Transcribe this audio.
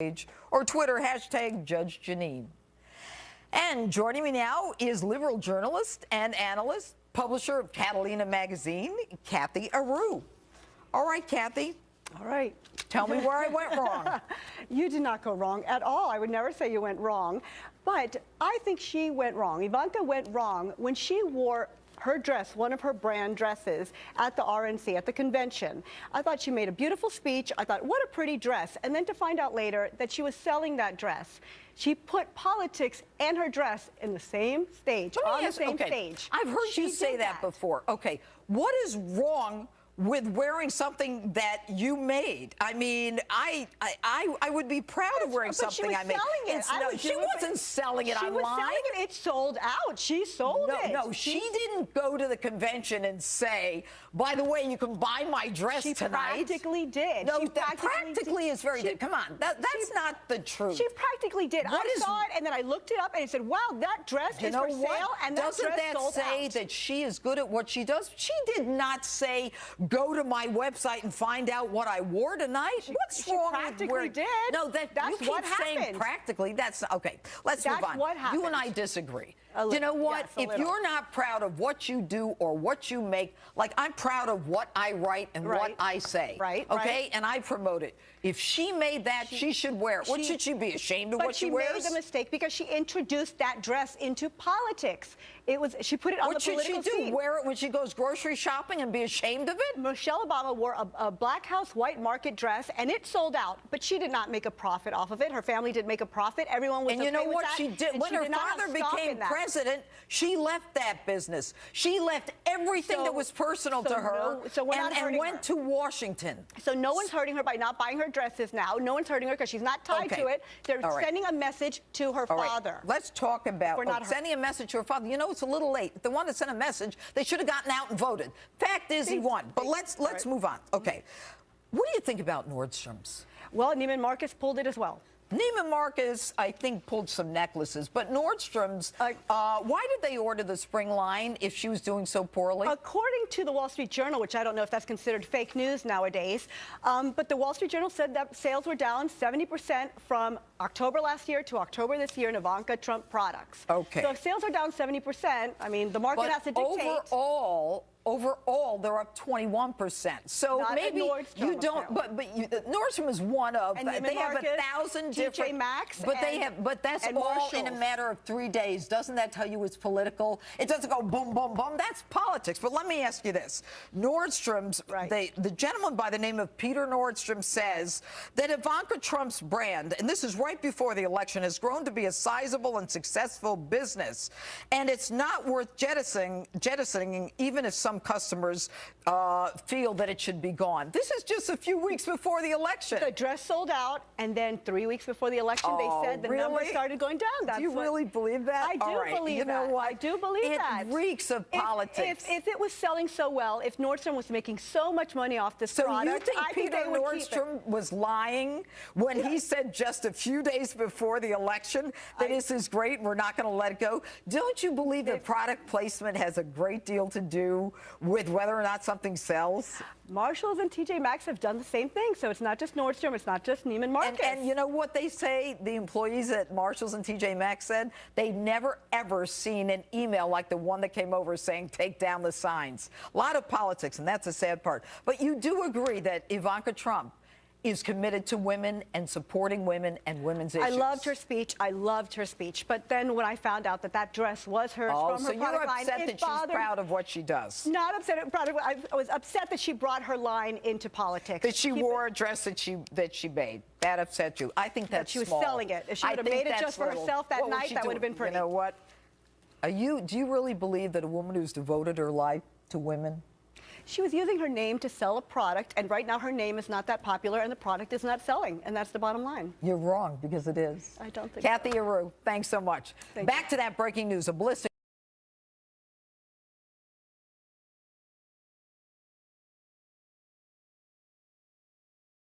page or Twitter hashtag Judge Janine. And joining me now is liberal journalist and analyst, publisher of Catalina magazine, Cathy Areu. All right, Cathy. All right. Tell me where I went wrong. You did not go wrong at all. I would never say you went wrong. But I think she went wrong. Ivanka went wrong when she wore her dress, one of her brand dresses, at the RNC, at the convention. I thought she made a beautiful speech. I thought, what a pretty dress. And then to find out later that she was selling that dress. She put politics and her dress in the same stage, on the same stage. I've heard you say that before. Okay, what is wrong with wearing something that you made? I mean, I would be proud of wearing something I made. She wasn't selling it online. She was selling it. It sold out. She sold it. No, she didn't go to the convention and say, by the way, you can buy my dress tonight. She practically did. No, practically is very good. Come on, that's not the truth. She practically did. I saw it, and then I looked it up, and it said, wow, that dress is for sale, and that dress sold out. Doesn't that say that she is good at what she does? She did not say, go to my website and find out what I wore tonight. What's wrong with wearing? Did. No, that's what happened. Saying practically. That's okay. Let's move on. What happened. You and I disagree. You know what? If you're not proud of what you do or what you make, like I'm proud of what I write and what I say. Okay? And I promote it. If she made that, she should wear it. What should she be ashamed of what she wears? But she made a mistake because she introduced that dress into politics. She put it on the political scene. What should she do? Wear it when she goes grocery shopping and be ashamed of it? Michelle Obama wore a Black House white market dress, and it sold out. But she did not make a profit off of it. Her family didn't make a profit. Everyone was okay with that. And you know what she did? When her father became president, she left that business. She left everything that was personal to her and went to Washington. So no one's hurting her by not buying her dresses now. No one's hurting her because she's not tied to it. They're sending a message to her father. Let's talk about sending a message to her father. You know, it's a little late. If they wanted to send a message, they should have gotten out and voted. Fact is, he won. But let's move on. Okay. What do you think about Nordstrom's? Well, Neiman Marcus pulled it as well. Neiman Marcus, I think, pulled some necklaces, but Nordstrom's, why did they order the spring line if she was doing so poorly? According to the Wall Street Journal, which I don't know if that's considered fake news nowadays, but the Wall Street Journal said that sales were down 70% from October last year to October this year in Ivanka Trump products. Okay. So if sales are down 70%, I mean, the market has to dictate. Overall, they're up 21%. So maybe you don't. But Nordstrom is one of. They have 1,000 different. TJ Maxx. But that's all in a matter of 3 days. Doesn't that tell you it's political? It doesn't go boom, boom, boom. That's politics. But let me ask you this: Nordstrom's. The gentleman by the name of Peter Nordstrom says that Ivanka Trump's brand, and this is right before the election, has grown to be a sizable and successful business, and it's not worth jettisoning even if some customers feel that it should be gone. This is just a few weeks before the election. The dress sold out, and then 3 weeks before the election, they said the numbers started going down. Do you really believe that? I do believe that. You know what? I do believe that. It reeks of politics. If it was selling so well, if Nordstrom was making so much money off this product, I think Peter Nordstrom was lying when he said just a few days before the election that this is great and we're not going to let it go? Don't you believe that product placement has a great deal to do with whether or not something sells? Marshalls and TJ Maxx have done the same thing, so it's not just Nordstrom, it's not just Neiman Marcus. And you know what they say, the employees at Marshalls and TJ Maxx said? They've never, ever seen an email like the one that came over saying, take down the signs. A lot of politics, and that's the sad part. But you do agree that Ivanka Trump is committed to women and supporting women and women's issues. I loved her speech. I loved her speech. But then when I found out that that dress was hers from her product line, so you're upset that she's proud of what she does? Not upset. I was upset that she brought her line into politics. That she wore a dress that she made. That upset you. I think that's small. She was selling it. If she would have made it just for herself that night, that would have been pretty. You know what? Do you really believe that a woman who's devoted her life to women? She was using her name to sell a product, and right now her name is not that popular, and the product is not selling, and that's the bottom line. You're wrong, because it is. I don't think Cathy Areu, thanks so much. Back to that breaking news. A ballistic